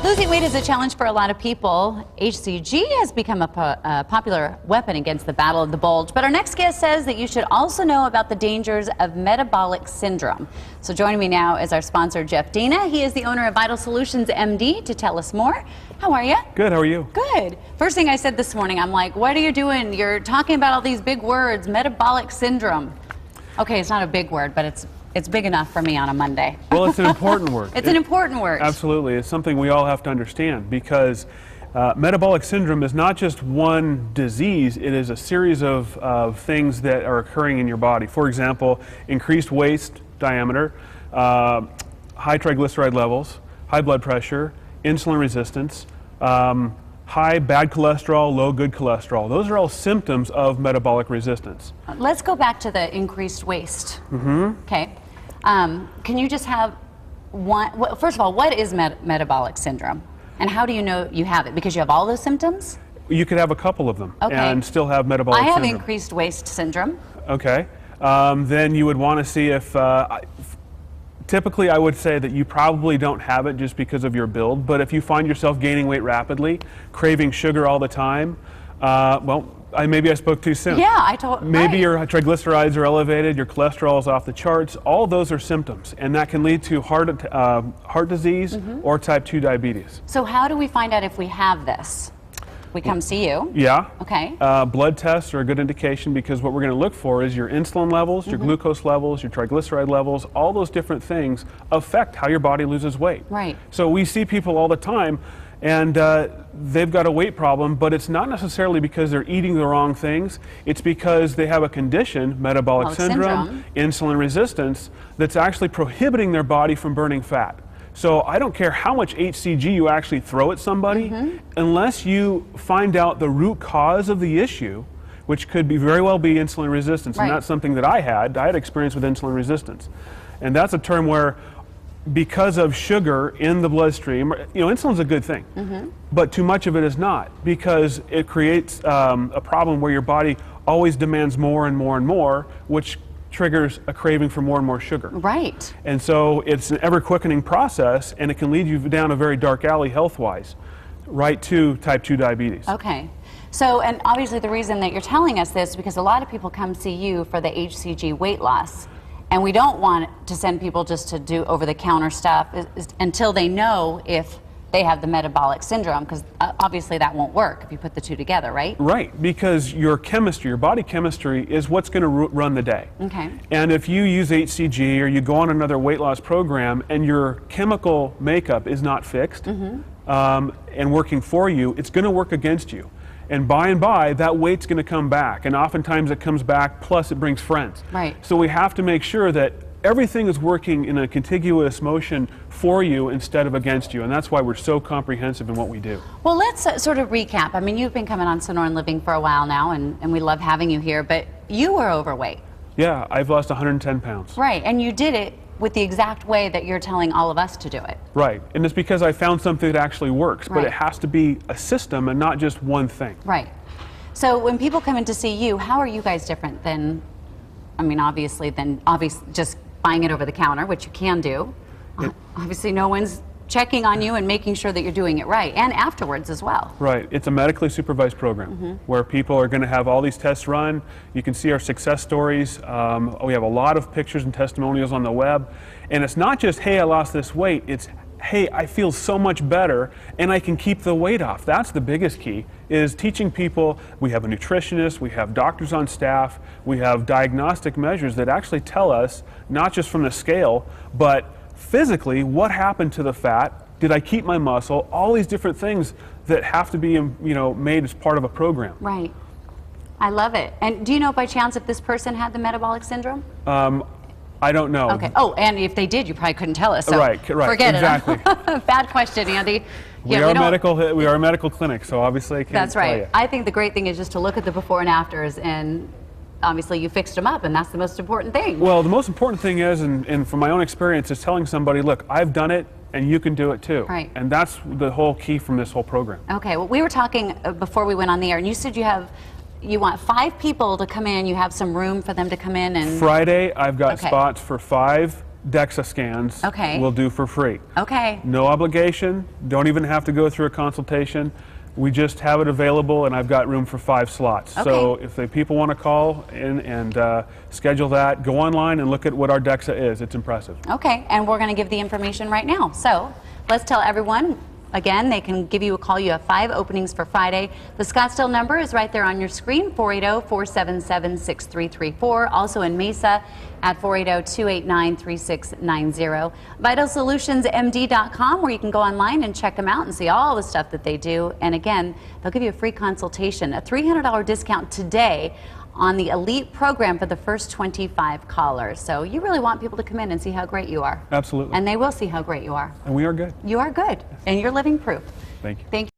Losing weight is a challenge for a lot of people. HCG has become a popular weapon against the battle of the bulge. But our next guest says that you should also know about the dangers of metabolic syndrome. So joining me now is our sponsor, Jeff Dina. He is the owner of Vital Solutions, MD, to tell us more. How are you? Good, how are you? Good. First thing I said this morning, I'm like, what are you doing? You're talking about all these big words, metabolic syndrome. Okay, it's not a big word, but it's big enough for me on a Monday. Well, it's an important word. It's an important word. Absolutely. It's something we all have to understand because metabolic syndrome is not just one disease, it is a series of things that are occurring in your body. For example, increased waist diameter, high triglyceride levels, high blood pressure, insulin resistance, high bad cholesterol, low good cholesterol. Those are all symptoms of metabolic resistance. Let's go back to the increased waist. Okay. Can you just have one, first of all, what is metabolic syndrome? And how do you know you have it? Because you have all those symptoms? You could have a couple of them and still have metabolic syndrome. I have syndrome. increased waist syndrome. Okay. Then you would want to see if, typically I would say that you probably don't have it just because of your build, but if you find yourself gaining weight rapidly, craving sugar all the time, well, maybe I spoke too soon. Yeah, Maybe your triglycerides are elevated, your cholesterol is off the charts. All those are symptoms, and that can lead to heart disease or type 2 diabetes. So how do we find out if we have this? We come see you. Yeah. Okay. Blood tests are a good indication because what we're going to look for is your insulin levels, your glucose levels, your triglyceride levels. All those different things affect how your body loses weight. Right. So we see people all the time and they've got a weight problem, but it's not necessarily because they're eating the wrong things. It's because they have a condition, metabolic syndrome, insulin resistance, that's actually prohibiting their body from burning fat. So I don't care how much HCG you actually throw at somebody, unless you find out the root cause of the issue, which could be very well be insulin resistance. And that's something that I had experience with insulin resistance. And that's a term where, because of sugar in the bloodstream, you know, insulin's a good thing, but too much of it is not, because it creates a problem where your body always demands more and more and more, which triggers a craving for more and more sugar. Right. And so it's an ever-quickening process, and it can lead you down a very dark alley health-wise, right to type 2 diabetes. Okay. So, and obviously the reason that you're telling us this is because a lot of people come see you for the HCG weight loss, and we don't want to send people just to do over-the-counter stuff until they know if they have the metabolic syndrome, because obviously that won't work if you put the two together, right? Right, because your chemistry, your body chemistry, is what's going to run the day. Okay. And if you use HCG or you go on another weight loss program and your chemical makeup is not fixed and working for you, it's going to work against you. And by, that weight's going to come back. And oftentimes it comes back, plus it brings friends. Right. So we have to make sure that everything is working in a contiguous motion for you instead of against you, and that's why we're so comprehensive in what we do. Well, let's sort of recap. I mean, you've been coming on Sonoran Living for a while now, and we love having you here, but you were overweight. Yeah, I've lost 110 pounds. Right, and you did it with the exact way that you're telling all of us to do it. Right, and it's because I found something that actually works, but it has to be a system and not just one thing. Right. So when people come in to see you, how are you guys different than, I mean, obviously just buying it over the counter, which you can do. Obviously no one's checking on you and making sure that you're doing it right, and afterwards as well. Right, it's a medically supervised program where people are going to have all these tests run. You can see our success stories. We have a lot of pictures and testimonials on the web, and it's not just, hey, I lost this weight, it's, hey, I feel so much better and I can keep the weight off. That's the biggest key, is teaching people. We have a nutritionist, we have doctors on staff, we have diagnostic measures that actually tell us, not just from the scale, but physically, what happened to the fat? Did I keep my muscle? All these different things that have to be, you know, made as part of a program. Right. I love it. And do you know by chance if this person had the metabolic syndrome? I don't know. Okay. Oh, and if they did, you probably couldn't tell us. So right. Forget exactly. it. Bad question, Andy. We are a medical clinic, so obviously I can't That's right. tell you. I think the great thing is just to look at the before and afters, and obviously you fixed them up, and that's the most important thing. Well, the most important thing is, and from my own experience, is telling somebody, look, I've done it, and you can do it too. Right. And that's the whole key from this whole program. Okay. Well, we were talking before we went on the air, and you said you want 5 people to come in. You have some room for them to come in. And Friday, I've got spots for 5 DEXA scans Okay. we'll do for free. Okay. No obligation, don't even have to go through a consultation. We just have it available, and I've got room for 5 slots. Okay. So if the people want to call in and schedule that, go online and look at what our DEXA is. It's impressive. Okay, and we're going to give the information right now. So let's tell everyone. Again, they can give you a call. You have 5 openings for Friday. The Scottsdale number is right there on your screen, 480-477-6334. Also in Mesa at 480-289-3690. VitalSolutionsMD.com, where you can go online and check them out and see all the stuff that they do. And again, they'll give you a free consultation, a $300 discount today on the elite program for the first 25 callers. So you really want people to come in and see how great you are. Absolutely. And they will see how great you are. And we are good. You are good, and you're living proof. Thank you. Thank you.